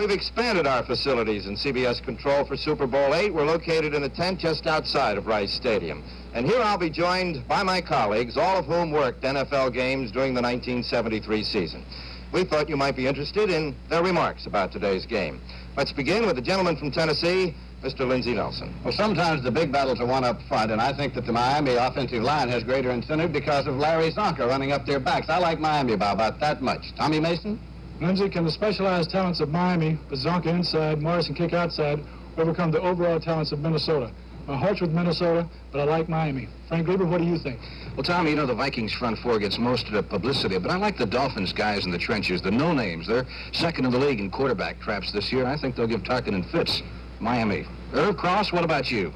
we've expanded our facilities in CBS control for Super Bowl VIII. We're located in a tent just outside of Rice Stadium. And here I'll be joined by my colleagues, all of whom worked NFL games during the 1973 season. We thought you might be interested in their remarks about today's game. Let's begin with the gentleman from Tennessee, Mr. Lindsey Nelson. Well, sometimes the big battles are won up front, and I think that the Miami offensive line has greater incentive because of Larry Zonka running up their backs. I like Miami by about that much. Tommy Mason? Lindsey, can the specialized talents of Miami, with Zonka inside, Morrison kick outside, overcome the overall talents of Minnesota? My heart's with Minnesota, but I like Miami. Frank Gruber, what do you think? Well, Tommy, you know the Vikings front four gets most of the publicity, but I like the Dolphins guys in the trenches, the no-names. They're second in the league in quarterback traps this year, and I think they'll give Tarkin fits. Miami. Irv Cross, what about you?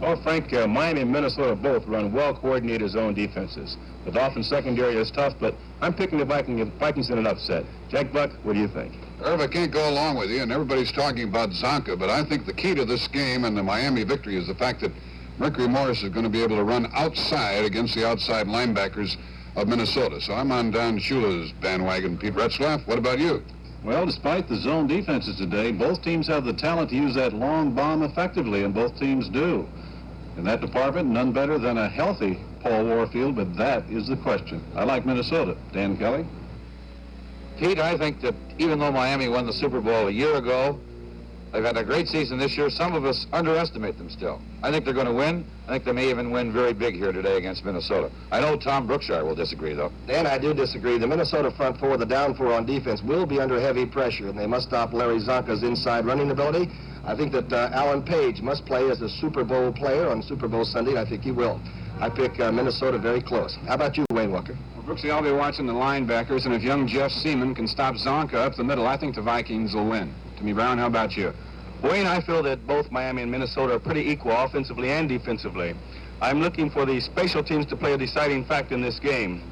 Well, Frank, Miami and Minnesota both run well-coordinated zone defenses. The Dolphins' secondary is tough, but I'm picking the Vikings in an upset. Jack Buck, what do you think? Irv, I can't go along with you, and everybody's talking about Zonka, but I think the key to this game and the Miami victory is the fact that Mercury Morris is going to be able to run outside against the outside linebackers of Minnesota. So I'm on Don Shula's bandwagon. Pete Retzlaff, what about you? Well, despite the zone defenses today, both teams have the talent to use that long bomb effectively, and both teams do. In that department, none better than a healthy Paul Warfield, but that is the question. I like Minnesota. Dan Kelly? Pete, I think that even though Miami won the Super Bowl a year ago, they've had a great season this year. Some of us underestimate them still. I think they're going to win. I think they may even win very big here today against Minnesota. I know Tom Brookshire will disagree, though. Dan, I do disagree. The Minnesota front four, the down four on defense, will be under heavy pressure, and they must stop Larry Zonka's inside running ability. I think that Alan Page must play as a Super Bowl player on Super Bowl Sunday, and I think he will. I pick Minnesota very close. How about you, Wayne Walker? Well, Brooksy, I'll be watching the linebackers, and if young Jeff Seaman can stop Zonka up the middle, I think the Vikings will win. Timmy Brown, how about you? Wayne, I feel that both Miami and Minnesota are pretty equal offensively and defensively. I'm looking for the special teams to play a deciding factor in this game.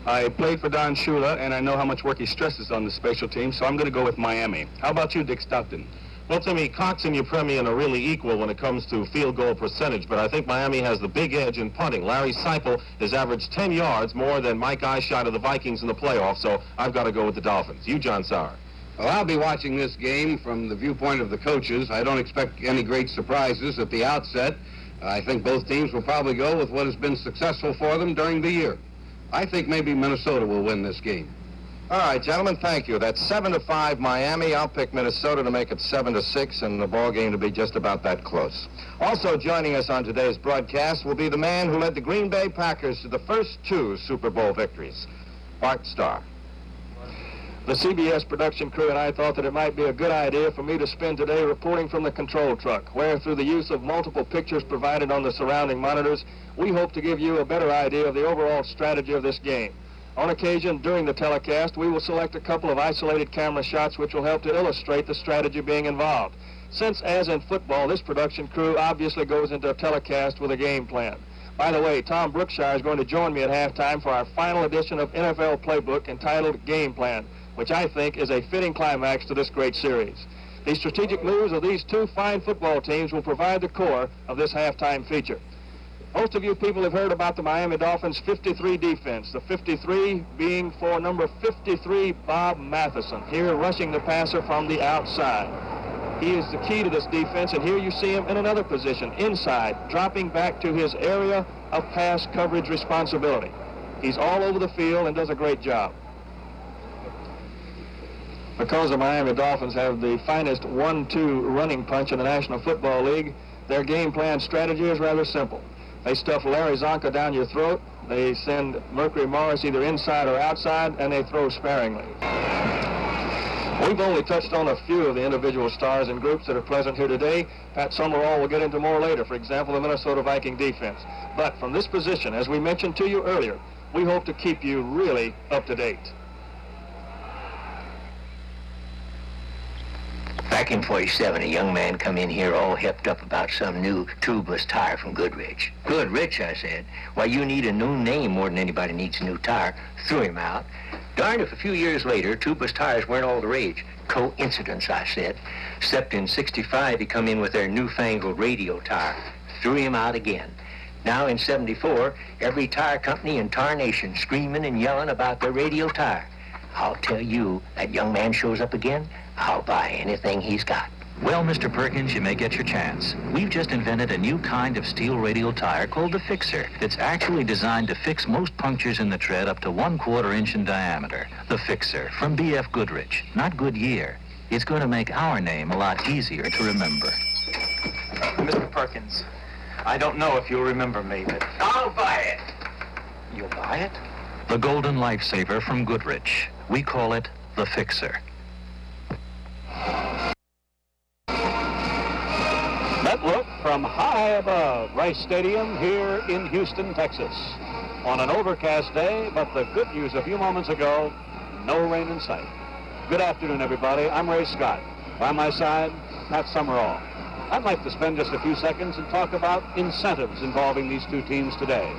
I played for Don Shula, and I know how much work he stresses on the special teams, so I'm going to go with Miami. How about you, Dick Stockton? Well, Timmy, Cox and Upremian are really equal when it comes to field goal percentage, but I think Miami has the big edge in punting. Larry Seipel has averaged 10 yards more than Mike Eyeshot of the Vikings in the playoffs, so I've got to go with the Dolphins. You, John Sauer. Well, I'll be watching this game from the viewpoint of the coaches. I don't expect any great surprises at the outset. I think both teams will probably go with what has been successful for them during the year. I think maybe Minnesota will win this game. All right, gentlemen, thank you. That's 7-5 Miami. I'll pick Minnesota to make it 7-6, and the ball game to be just about that close. Also joining us on today's broadcast will be the man who led the Green Bay Packers to the first 2 Super Bowl victories, Bart Starr. The CBS production crew and I thought that it might be a good idea for me to spend today reporting from the control truck, where through the use of multiple pictures provided on the surrounding monitors, we hope to give you a better idea of the overall strategy of this game. On occasion, during the telecast, we will select a couple of isolated camera shots which will help to illustrate the strategy being involved. Since, as in football, this production crew obviously goes into a telecast with a game plan. By the way, Tom Brookshire is going to join me at halftime for our final edition of NFL Playbook entitled Game Plan, which I think is a fitting climax to this great series. The strategic moves of these 2 fine football teams will provide the core of this halftime feature. Most of you people have heard about the Miami Dolphins' 53 defense, the 53 being for number 53, Bob Matheson, here rushing the passer from the outside. He is the key to this defense, and here you see him in another position, inside, dropping back to his area of pass coverage responsibility. He's all over the field and does a great job. Because the Miami Dolphins have the finest 1-2 running punch in the National Football League, their game plan strategy is rather simple. They stuff Larry Zonka down your throat, they send Mercury Morris either inside or outside, and they throw sparingly. We've only touched on a few of the individual stars and groups that are present here today. Pat Summerall will get into more later, for example, the Minnesota Viking defense. But from this position, as we mentioned to you earlier, we hope to keep you really up to date. Back in 47, a young man come in here all hepped up about some new tubeless tire from Goodrich. Goodrich, I said. Why, you need a new name more than anybody needs a new tire. Threw him out. Darned if a few years later, tubeless tires weren't all the rage. Coincidence, I said. Except in 65, he come in with their newfangled radial tire. Threw him out again. Now in 74, every tire company in tarnation screaming and yelling about their radial tire. I'll tell you, that young man shows up again, I'll buy anything he's got. Well, Mr. Perkins, you may get your chance. We've just invented a new kind of steel radial tire called the Fixer. It's actually designed to fix most punctures in the tread up to 1/4 inch in diameter. The Fixer from B.F. Goodrich, not Goodyear. It's going to make our name a lot easier to remember. Mr. Perkins, I don't know if you'll remember me, but I'll buy it. you'll buy it? The Golden Lifesaver from Goodrich. We call it the Fixer. That look from high above Rice Stadium here in Houston, Texas. On an overcast day, but the good news a few moments ago, no rain in sight. Good afternoon, everybody. I'm Ray Scott. By my side, Pat Summerall. I'd like to spend just a few seconds and talk about incentives involving these two teams today.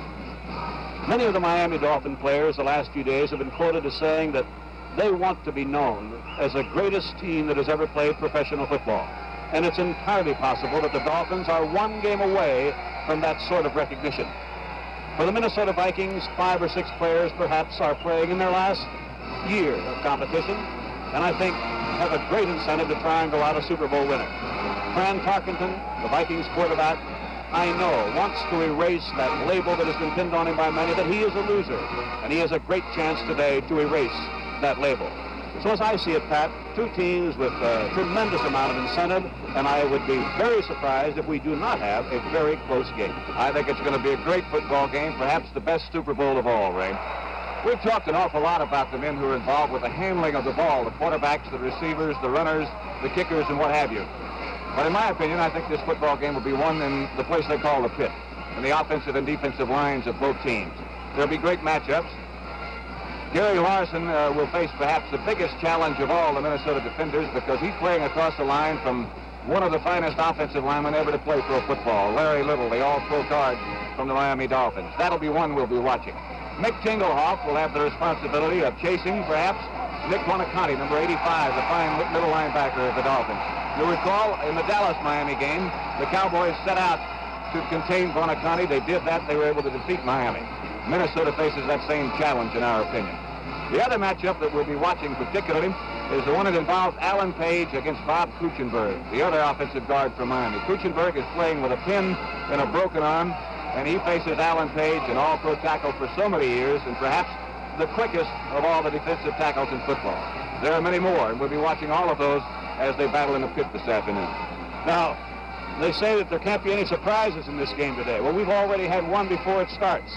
Many of the Miami Dolphin players the last few days have been quoted as saying that they want to be known as the greatest team that has ever played professional football. And it's entirely possible that the Dolphins are one game away from that sort of recognition. For the Minnesota Vikings, 5 or 6 players perhaps are playing in their last year of competition, and I think have a great incentive to try and go out a Super Bowl winner. Fran Tarkenton, the Vikings quarterback, I know wants to erase that label that has been pinned on him by many, that he is a loser, and he has a great chance today to erase that label. So as I see it, Pat, two teams with a tremendous amount of incentive, and I would be very surprised if we do not have a very close game. I think it's going to be a great football game, perhaps the best Super Bowl of all, Ray. We've talked an awful lot about the men who are involved with the handling of the ball, the quarterbacks, the receivers, the runners, the kickers, and what have you. But in my opinion, I think this football game will be won in the place they call the pit, in the offensive and defensive lines of both teams. There'll be great matchups. Gary Larson will face perhaps the biggest challenge of all the Minnesota defenders, because he's playing across the line from one of the finest offensive linemen ever to play pro football, Larry Little, the all-pro guard from the Miami Dolphins. That'll be one we'll be watching. Mick Tingelhoff will have the responsibility of chasing, perhaps, Nick Buoniconti, number 85, the fine middle linebacker of the Dolphins. You'll recall in the Dallas-Miami game, the Cowboys set out to contain Buoniconti. They did that. They were able to defeat Miami. Minnesota faces that same challenge, in our opinion. The other matchup that we'll be watching particularly is the one that involves Alan Page against Bob Kuchenberg, the other offensive guard from Miami. Kuchenberg is playing with a pin and a broken arm, and he faces Alan Page, an all-pro tackle for so many years, and perhaps the quickest of all the defensive tackles in football. There are many more, and we'll be watching all of those as they battle in the pit this afternoon. Now, they say that there can't be any surprises in this game today. Well, we've already had one before it starts.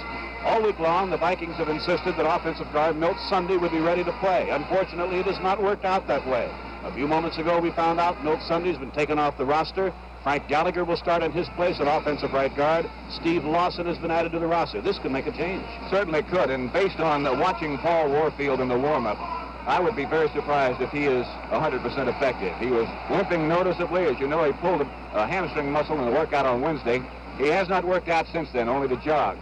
All week long, the Vikings have insisted that offensive guard Milt Sunday would be ready to play. Unfortunately, it has not worked out that way. A few moments ago, we found out Milt Sunday's been taken off the roster. Frank Gallagher will start in his place at offensive right guard. Steve Lawson has been added to the roster. This could make a change. Certainly could, and based on watching Paul Warfield in the warm-up, I would be very surprised if he is 100% effective. He was limping noticeably. As you know, he pulled a hamstring muscle in the workout on Wednesday. He has not worked out since then, only to jog.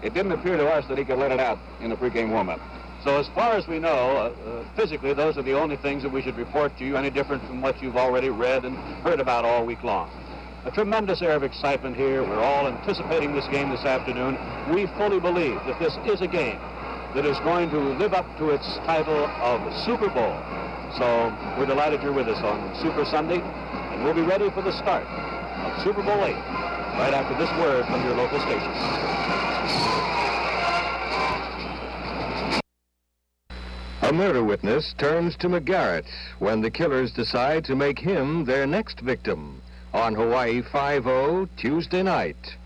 It didn't appear to us that he could let it out in the pregame warm-up. So as far as we know, physically, those are the only things that we should report to you, any different from what you've already read and heard about all week long. A tremendous air of excitement here. We're all anticipating this game this afternoon. We fully believe that this is a game that is going to live up to its title of Super Bowl. So we're delighted you're with us on Super Sunday, and we'll be ready for the start of Super Bowl VIII right after this word from your local station. A murder witness turns to McGarrett when the killers decide to make him their next victim on Hawaii 5-0 Tuesday night.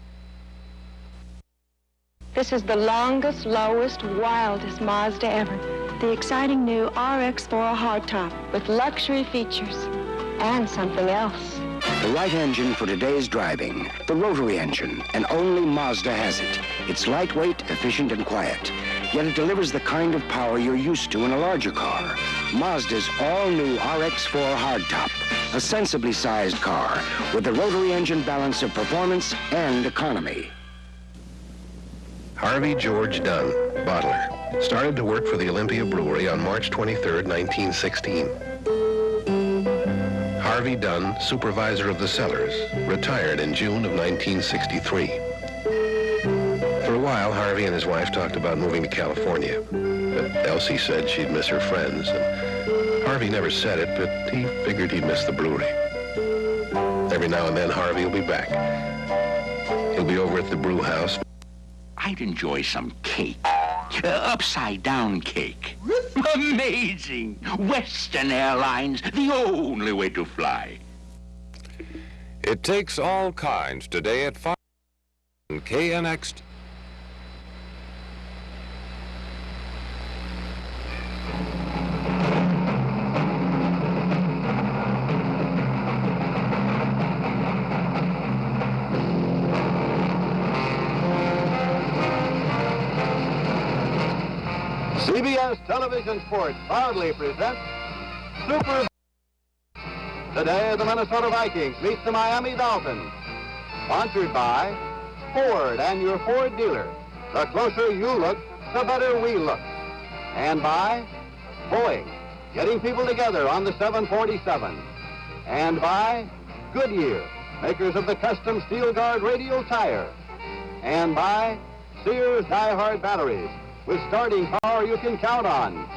This is the longest, lowest, wildest Mazda ever. The exciting new RX-4 hardtop with luxury features and something else. The right engine for today's driving, the rotary engine, and only Mazda has it. It's lightweight, efficient, and quiet, yet it delivers the kind of power you're used to in a larger car. Mazda's all-new RX-4 hardtop, a sensibly sized car with the rotary engine balance of performance and economy. Harvey George Dunn, bottler, started to work for the Olympia Brewery on March 23, 1916. Harvey Dunn, supervisor of the cellars, retired in June of 1963. For a while, Harvey and his wife talked about moving to California. But Elsie said she'd miss her friends, and Harvey never said it, but he figured he'd miss the brewery. Every now and then, Harvey will be back. He'll be over at the brew house. I'd enjoy some cake. Upside-down cake. Amazing! Western Airlines, the only way to fly. It takes all kinds today at 5 KNXT. CBS Television Sports proudly presents Super. Today, the Minnesota Vikings meet the Miami Dolphins. Sponsored by Ford and your Ford dealer. The closer you look, the better we look. And by Boeing, getting people together on the 747. And by Goodyear, makers of the custom Steel Guard radial tire. And by Sears Die-Hard batteries, with starting power you can count on.